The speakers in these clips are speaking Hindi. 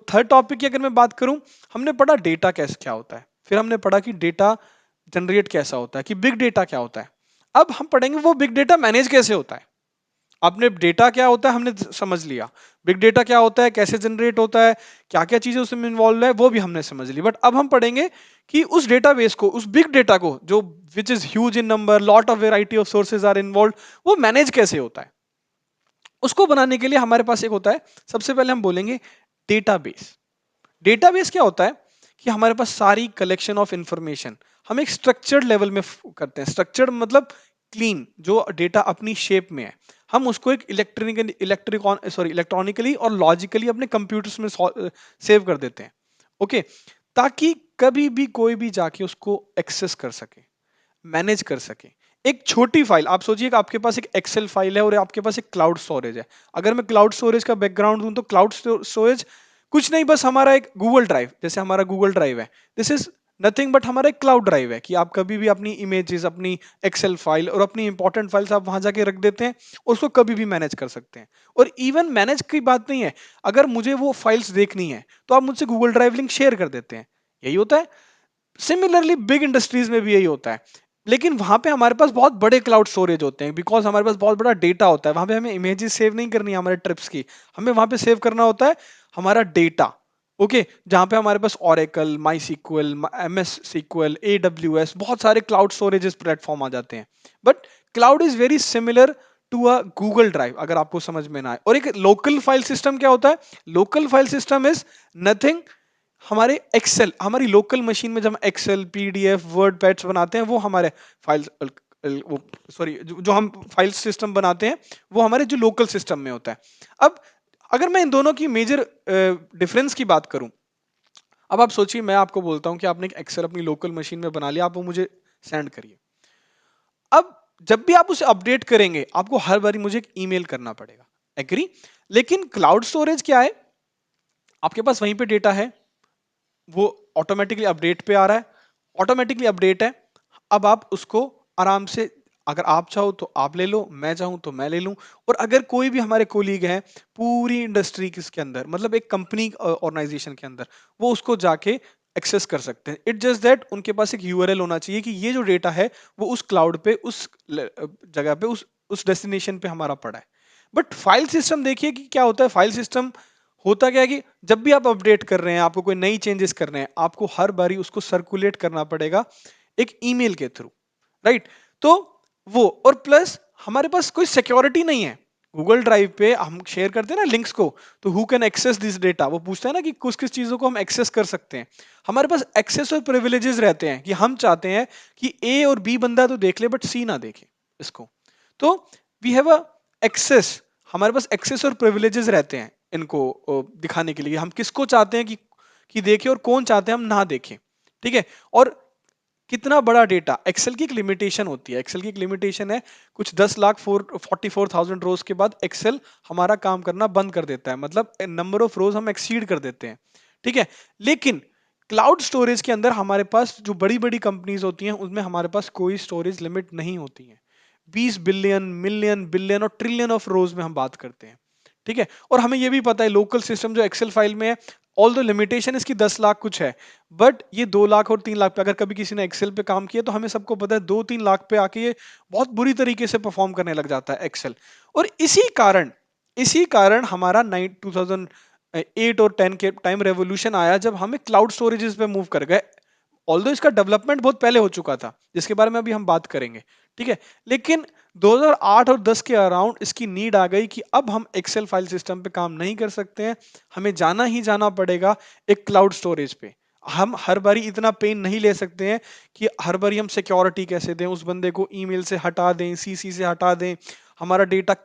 थर्ड टॉपिक की अगर मैं बात करूं, हमने पढ़ा डेटा कैसे क्या होता है, फिर हमने पढ़ा कि डेटा जनरेट कैसा होता है, कि बिग डेटा क्या होता है। अब हम पढ़ेंगे वो बिग डेटा मैनेज कैसे होता है। आपने डेटा क्या होता है हमने समझ लिया, बिग डेटा क्या होता है, कैसे जनरेट होता है, क्या क्या चीजें उसमें इन्वॉल्व है, वो भी हमने समझ ली। बट अब हम पढ़ेंगे कि उस डेटाबेस को, उस बिग डेटा को, जो which is huge in number, lot of variety of sources are involve, वो मैनेज कैसे होता है। उसको बनाने के लिए हमारे पास एक होता है, सबसे पहले हम बोलेंगे डेटाबेस। डेटाबेस क्या होता है कि हमारे पास सारी कलेक्शन ऑफ इंफॉर्मेशन हम एक स्ट्रक्चर्ड लेवल में करते हैं। स्ट्रक्चर्ड मतलब क्लीन, जो डेटा अपनी शेप में है, हम उसको एक इलेक्ट्रॉनिकली और लॉजिकली अपने कंप्यूटर्स में सेव कर देते हैं। ओके, ताकि कभी भी कोई भी जाके उसको एक्सेस कर सके, मैनेज कर सके। एक छोटी फाइल, आप सोचिए कि आपके पास एक एक्सेल फाइल है और आपके पास एक क्लाउड स्टोरेज है। अगर मैं क्लाउड स्टोरेज का बैकग्राउंड दूं तो क्लाउड स्टोरेज कुछ नहीं, बस हमारा एक गूगल ड्राइव, जैसे हमारा गूगल ड्राइव है, दिस इज नथिंग बट हमारा एक क्लाउड ड्राइव है, कि आप कभी भी अपनी इमेजेस, अपनी एक्सेल फाइल और अपनी इंपॉर्टेंट फाइल्स आप वहां जाके रख देते हैं, उसको कभी भी मैनेज कर सकते हैं। और इवन मैनेज की बात नहीं है, अगर मुझे वो फाइल्स देखनी है तो आप मुझसे गूगल ड्राइव लिंक शेयर कर देते हैं, यही होता है। सिमिलरली बिग इंडस्ट्रीज में भी यही होता है, लेकिन वहां पे हमारे पास बहुत बड़े क्लाउड स्टोरेज होते हैं, बिकॉज हमारे पास बहुत बड़ा डेटा होता है। वहां पे हमें इमेजेस सेव नहीं करनी है हमारे ट्रिप्स की, हमें वहां पे सेव करना होता है हमारा डेटा। ओके, जहां पे हमारे पास Oracle, MySQL, MS SQL, AWS, बहुत सारे क्लाउड स्टोरेजेस प्लेटफॉर्म आ जाते हैं। But cloud is very similar to a Google drive, अगर आपको समझ में ना आए। और एक लोकल फाइल सिस्टम क्या होता है, local file system is nothing, हमारे एक्सेल, हमारी लोकल मशीन में जब एक्सेल, PDF, वर्ड, पैड्स बनाते हैं, वो हमारे फाइल्स, वो सॉरी, जो हम फाइल सिस्टम बनाते हैं वो हमारे जो लोकल सिस्टम में होता है। अब अगर मैं इन दोनों की मेजर डिफरेंस की बात करूं, अब आप सोचिए, मैं आपको बोलता हूं कि आपने एक एक्सेल अपनी लोकल मशीन में बना लिया, आप वो मुझे सेंड करिए। अब जब भी आप उसे अपडेट करेंगे, आपको हर बारी मुझे एक ईमेल करना पड़ेगा, एग्री। लेकिन क्लाउड स्टोरेज क्या है, आपके पास वहीं पे डेटा है, वो ऑटोमेटिकली अपडेट पे आ रहा है, ऑटोमेटिकली अपडेट है। अब आप उसको आराम से, अगर आप चाहो तो आप ले लो, मैं चाहूं तो मैं ले लूं। और अगर कोई भी हमारे कोलीग हैं पूरी इंडस्ट्री के अंदर, मतलब एक कंपनी ऑर्गेनाइजेशन के अंदर, वो उसको जाके एक्सेस कर सकते हैं। इट जस्ट दैट उनके पास एक URL होना चाहिए कि ये जो डेटा है वो उस क्लाउड पे, उस जगह पे, उस डेस्टिनेशन पे हमारा पड़ा है। बट फाइल सिस्टम देखिए कि क्या होता है, फाइल सिस्टम होता क्या है कि जब भी आप अपडेट कर रहे हैं, आपको कोई नई चेंजेस कर रहे हैं, आपको हर बारी उसको सर्कुलेट करना पड़ेगा एक ईमेल के थ्रू, राइट। तो वो, और प्लस हमारे पास कोई सिक्योरिटी नहीं है। गूगल ड्राइव पे हम शेयर करते हैं ना लिंक्स को, तो who can access this data, वो पूछता है ना कि किस किस चीजों को हम एक्सेस कर सकते हैं। हमारे पास एक्सेस और प्रिविलेजेस रहते हैं, कि हम चाहते हैं कि A और B बंदा तो देख ले बट C ना देखे इसको। तो वी हैव अ एक्सेस, हमारे पास एक्सेस और प्रिविलेजेस रहते हैं इनको दिखाने के लिए, हम किसको चाहते हैं कि देखें और कौन चाहते हैं हम ना देखें, ठीक है। और कितना बड़ा डेटा, एक्सेल की एक लिमिटेशन होती है, एक्सेल की एक लिमिटेशन है, कुछ 10,44,000 रोज के बाद एक्सेल हमारा काम करना बंद कर देता है, मतलब नंबर ऑफ रोज हम एक्सीड कर देते हैं, ठीक है। लेकिन क्लाउड स्टोरेज के अंदर हमारे पास जो बड़ी बड़ी कंपनीज होती हैं, उनमें हमारे पास कोई स्टोरेज लिमिट नहीं होती है। 20 बिलियन, मिलियन, बिलियन और ट्रिलियन ऑफ रोज में हम बात करते हैं, ठीक है। और हमें यह भी पता है लोकल सिस्टम जो एक्सेल फाइल में है, ऑल दो लिमिटेशन इसकी 10 लाख कुछ है, बट ये 2 लाख और 3 लाख पे, अगर कभी किसी ने एक्सेल पे काम किया तो हमें सबको पता है 2-3 लाख पे आके ये बहुत बुरी तरीके से परफॉर्म करने लग जाता है एक्सेल। और इसी कारण हमारा 2008 और 10 के टाइम रेवोल्यूशन आया, जब हमें क्लाउड स्टोरेजेस पे मूव कर गए। ऑल्दो इसका डेवलपमेंट बहुत पहले हो चुका था, जिसके बारे में अभी हम बात करेंगे, ठीक है। लेकिन 2008 और 10 के अराउंड इसकी नीड आ गई कि अब हम एक्सेल फाइल सिस्टम पे काम नहीं कर सकते हैं, हमें जाना ही जाना पड़ेगा एक क्लाउड स्टोरेज पे। हम हर बारी इतना पेन नहीं ले सकते हैं कि हर बारी हम सिक्योरिटी कैसे दें, उस बंदे को ईमेल से हटा दें, CC से हटा दें, हमारा डेटा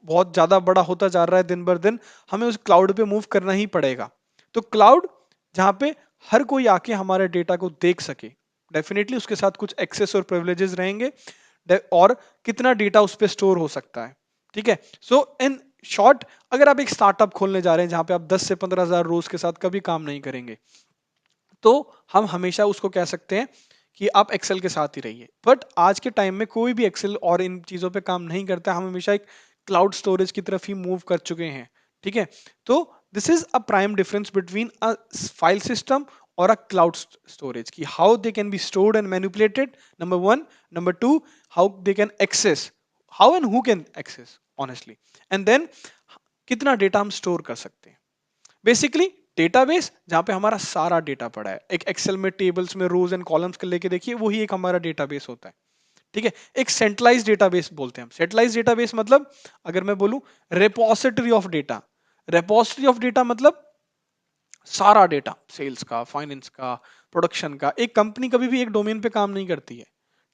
बहुत ज्यादा बड़ा होता जा रहा है दिन भर दिन, हमें उस क्लाउड पे मूव करना ही पड़ेगा। तो क्लाउड, जहां पे हर कोई आके हमारे डेटा को देख सके, डेफिनेटली उसके साथ कुछ एक्सेस और प्रिविलेजेस रहेंगे, और कितना डेटा उस पर स्टोर हो सकता है, ठीक है। सो इन शॉर्ट, अगर आप एक स्टार्टअप खोलने जा रहे हैं जहां पे आप 10 से 15 हजार रोज के साथ कभी काम नहीं करेंगे, तो हम हमेशा उसको कह सकते हैं कि आप एक्सेल के साथ ही रहिए। बट आज के टाइम में कोई भी एक्सेल और इन चीजों पे काम नहीं करता, हम हमेशा एक क्लाउड स्टोरेज की तरफ ही मूव कर चुके हैं, ठीक है। तो this is a prime difference between a file system और अ क्लाउड स्टोरेज की how they can be stored and manipulated, number one. Number two, how they can access, how and who can access honestly, and then कितना डेटा हम स्टोर कर सकते हैं. बेसिकली डेटाबेस जहां पे हमारा सारा डेटा पड़ा है, एक एक्सेल में टेबल्स में रोज एंड कॉलम्स के लेके देखिए, वही एक हमारा डेटाबेस होता है. ठीक है. एक सेंट्रलाइज डेटाबेस बोलते हैं हम. सेंट्रलाइज डेटाबेस मतलब, अगर मैं बोलूं, रेपोसिटरी ऑफ डेटा. रेपोसिटरी ऑफ डेटा मतलब सारा डेटा, सेल्स का, फाइनेंस का, प्रोडक्शन का. एक कंपनी कभी भी एक डोमेन पे काम नहीं करती है.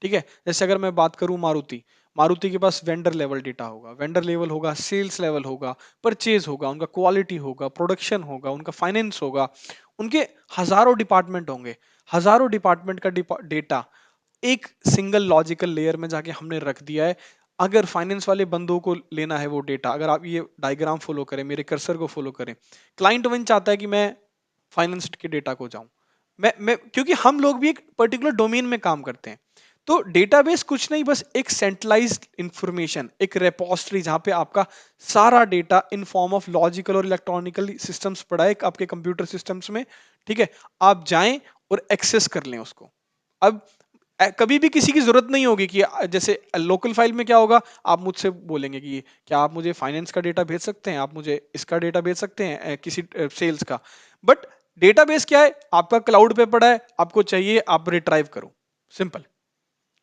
ठीक है. जैसे अगर मैं बात करूं मारुति, मारुति के पास वेंडर लेवल डेटा होगा, वेंडर लेवल होगा, सेल्स लेवल होगा, परचेज होगा, उनका क्वालिटी होगा, प्रोडक्शन होगा, उनका फाइनेंस होगा, उनके हजारों डिपार्टमेंट होंगे. हजारों डिपार्टमेंट का डेटा एक सिंगल लॉजिकल लेयर में जाके हमने रख दिया है. अगर फाइनेंस वाले बंदों को लेना है वो डेटा, अगर आप ये डायग्राम फॉलो करें, मेरे कर्सर को फॉलो करें, क्लाइंट वन चाहता है कि मैं फाइनेंस के डेटा को जाऊं. मैं क्योंकि हम लोग भी एक पर्टिकुलर डोमेन में काम करते हैं. तो डेटाबेस कुछ नहीं, बस एक सेंट्रलाइज्ड इंफॉर्मेशन, एक रेपोजिटरी जहां पे आपका सारा data in form of logical और इलेक्ट्रॉनिकल सिस्टम्स पड़ा है आपके कंप्यूटर सिस्टम्स में. ठीक है. आप जाएं और एक्सेस कर लें उसको. अब कभी भी किसी की जरूरत नहीं होगी कि जैसे लोकल फाइल में क्या होगा, आप मुझसे बोलेंगे कि क्या आप मुझे फाइनेंस का डेटा भेज सकते हैं, आप मुझे इसका डेटा भेज सकते हैं, किसी सेल्स का. बट डेटाबेस क्या है, आपका क्लाउड पे पड़ा है, आपको चाहिए आप रिट्राइव करो. सिंपल.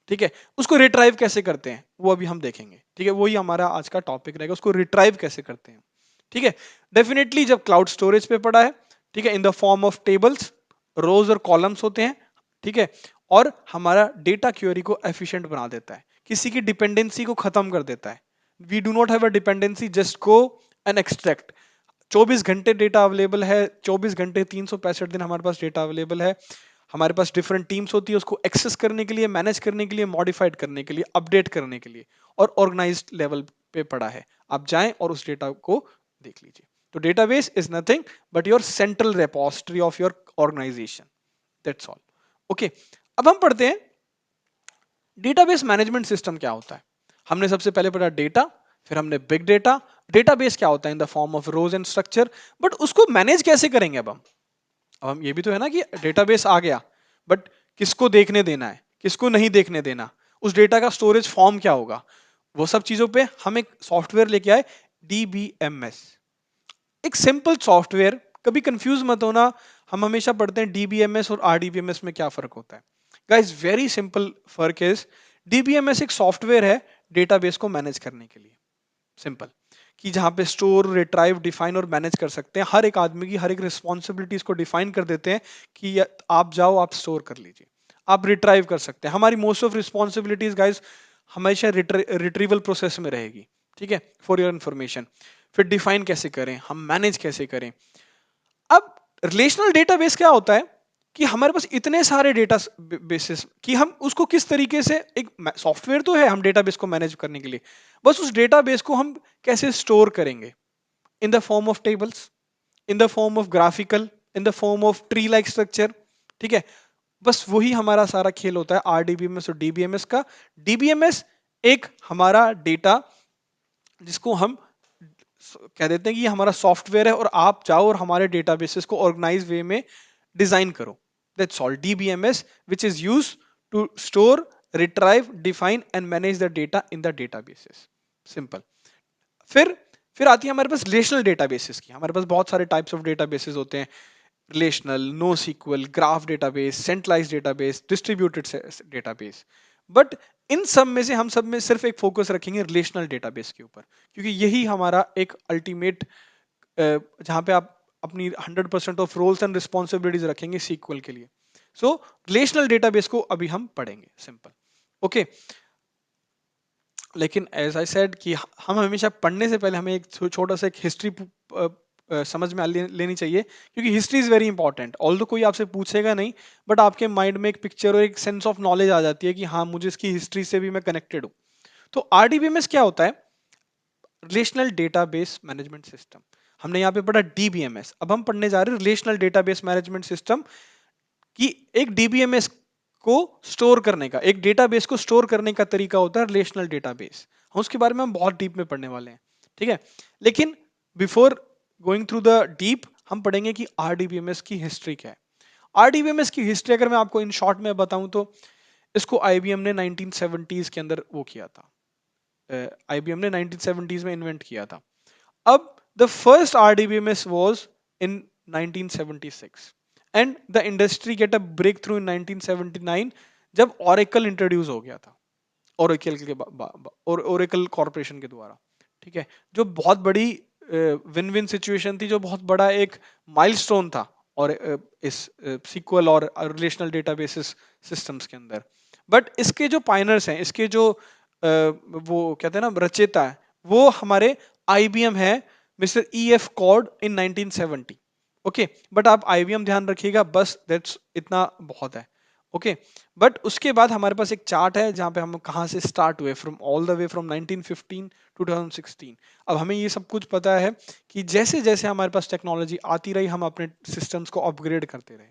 ठीक है. उसको रिट्राइव कैसे करते हैं वो अभी हम देखेंगे. ठीक है. वही हमारा आज का टॉपिक रहेगा, उसको रिट्राइव कैसे करते हैं. ठीक है. डेफिनेटली जब क्लाउड स्टोरेज पे पड़ा है, ठीक है, in the form of tables, rows और कॉलम्स होते हैं. ठीक है. और हमारा डेटा क्वेरी को एफिशिएंट बना देता है, किसी की डिपेंडेंसी को खत्म कर देता है. We do not have a dependency, just go and extract. 24 घंटे डेटा अवेलेबल है, 24 घंटे 365 दिन हमारे पास डेटा अवेलेबल है. हमारे पास डिफरेंट टीम्स होती है उसको एक्सेस करने के लिए, मैनेज करने के लिए, मॉडिफाइड करने के लिए, अपडेट करने के लिए, और ऑर्गेनाइज्ड लेवल पे पड़ा है. आप जाएं और उस डेटा को देख लीजिए. तो database is nothing but your central repository of your organisation. That's all. Okay. अब हम पढ़ते हैं डेटाबेस मैनेजमेंट सिस्टम क्या होता है. हमने सबसे पहले पढ़ा डेटा, फिर हमने बिग डेटा. डेटाबेस क्या होता है, in the form of rose and structure. But उसको मैनेज कैसे करेंगे अब हम ये भी तो है ना कि डेटाबेस आ गया, बट किसको देखने देना है, किसको नहीं देखने देना, उस डेटा का स्टोरेज फॉर्म क्या होगा, वो सब चीजों पे हम एक सॉफ्टवेयर लेके आए, डीबीएमएस. एक सिंपल सॉफ्टवेयर. कभी कंफ्यूज मत होना, हम हमेशा पढ़ते हैं डीबीएमएस और आरडीबीएमएस में क्या फर्क होता है. गाइस वेरी सिंपल फर्क इज, डीबीएमएस एक सॉफ्टवेयर है डेटाबेस को मैनेज करने के लिए. सिंपल. कि जहां पे स्टोर, रिट्राइव, डिफाइन और मैनेज कर सकते हैं. हर एक आदमी की हर एक रिस्पॉन्सिबिलिटीज को डिफाइन कर देते हैं कि आप जाओ, आप स्टोर कर लीजिए, आप रिट्राइव कर सकते हैं. हमारी मोस्ट ऑफ रिस्पॉन्सिबिलिटीज गाइस हमेशा रिट्रीवल प्रोसेस में रहेगी. ठीक है. For your information. फिर डिफाइन कैसे करें हम, मैनेज कैसे करें. अब रिलेशनल डेटाबेस क्या होता है कि हमारे पास इतने सारे डेटा बेसिस कि हम उसको किस तरीके से, एक सॉफ्टवेयर तो है हम डेटाबेस को मैनेज करने के लिए, बस उस डेटाबेस को हम कैसे स्टोर करेंगे, इन the form of tables, in the form of graphical, in the form of tree like structure. ठीक है. बस वही हमारा सारा खेल होता है आरडीबीएमएस और डीबीएमएस का. डीबीएमएस एक हमारा डेटा जिसको हम कह देते हैं कि ये हमारा सॉफ्टवेयर है और आप जाओ और हमारे डेटाबेसेस को ऑर्गेनाइज वे में डिजाइन करो. That's all. DBMS which is used to store, retrieve, define and manage the data in the databases. Simple. फिर फिर आती है हमारे पास रिलेशनल डेटाबेसेस की. हमारे पास बहुत सारे टाइप्स ऑफ डेटाबेसेस होते हैं. Relational, no SQL, graph database, centralised database, distributed database. But इन सब में से हम सब में सिर्फ एक फोकस रखेंगे रिलेशनल डेटाबेस के ऊपर, क्योंकि यही हमारा एक अल्टीमेट, जहां पे आप अपनी 100% ऑफ रोल्स एंड रिस्पॉन्सिबिलिटीज रखेंगे सीक्वल के लिए. सो रिलेशनल डेटाबेस को अभी हम पढ़ेंगे. सिंपल. ओके. लेकिन एज आई सेड कि हम हमेशा पढ़ने से पहले हमें एक छोटा सा एक हिस्ट्री समझ में लेनी चाहिए, क्योंकि history is very important. Although कोई आपसे पूछेगा नहीं, बट आपके माइंड में एक पिक्चर और एक सेंस ऑफ नॉलेज आ जाती है कि हाँ मुझे इसकी हिस्ट्री से भी मैं कनेक्टेड हूँ. तो आरडीबीएमएस क्या होता है, रिलेशनल डेटाबेस मैनेजमेंट सिस्टम. हमने यहाँ पे पढ़ा डीबीएमएस, अब हम पढ़ने जा रहे हैं रिलेशनल डेटाबेस मैनेजमेंट सिस्टम. कि एक डीबीएमएस को स्टोर करने का, एक डेटाबेस को स्टोर करने का तरीका होता है रिलेशनल डेटाबेस. हम उसके बारे में हम बहुत डीप में पढ़ने वाले हैं. ठीक है. लेकिन before going through the deep, हम पढ़ेंगे कि आरडीबीएमएस की हिस्ट्री क्या है। आरडीबीएमएस की हिस्ट्री अगर मैं आपको इन शॉर्ट में बताऊं तो इसको आईबीएम ने 1970s के अंदर वो किया था, आईबीएम ने 1970s में इन्वेंट किया था। अब the first RDBMS was in 1976 and the industry get a breakthrough in 1979 जब ओरेकल इंट्रोड्यूस हो गया था, ओरेकल के और ओरेकल कॉर्पोरेशन के द्वारा। ठीक है, जो बहुत बड़ी विन विन सिचुएशन थी, जो बहुत बड़ा एक माइलस्टोन था और इस सीक्वल और रिलेशनल डेटाबेसेस सिस्टम्स के अंदर। बट इसके जो पायनर्स हैं, इसके जो वो कहते हैं ना रचेता है, वो हमारे आईबीएम है, mister E F Codd in 1970। Okay, but आप आईबीएम ध्यान रखिएगा, बस दैट्स इतना बहुत है। ओके, बट उसके बाद हमारे पास एक चार्ट है जहां पे हम कहां से स्टार्ट हुए, from all the way from 1915 to 2016। अब हमें ये सब कुछ पता है कि जैसे जैसे हमारे पास टेक्नोलॉजी आती रही, हम अपने सिस्टम्स को अपग्रेड करते रहे।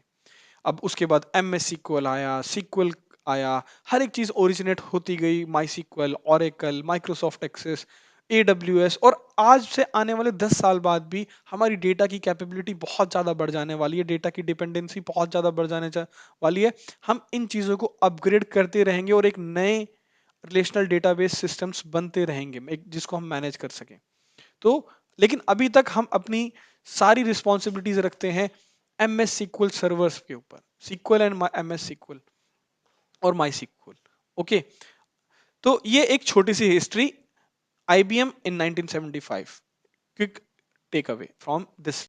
अब उसके बाद एम एस सीक्वल आया, सीक्वल आया, हर एक चीज ओरिजिनेट होती गई, MySQL, Oracle, Microsoft Access, AWS, और आज से आने वाले 10 साल बाद भी हमारी डेटा की कैपेबिलिटी बहुत ज्यादा बढ़ जाने वाली है, डेटा की डिपेंडेंसी बहुत ज्यादा बढ़ जाने वाली है। हम इन चीजों को अपग्रेड करते रहेंगे और एक नए रिलेशनल डेटाबेस सिस्टम्स बनते रहेंगे, एक जिसको हम मैनेज कर सकें। तो लेकिन अभी तक हम अपनी सारी रिस्पॉन्सिबिलिटीज रखते हैं एम एस सीक्वल सर्वर्स के ऊपर, SQL and M S SQL और माई सीक्वल। ओके, तो ये एक छोटी सी history IBM in 1975, quick takeaway from this.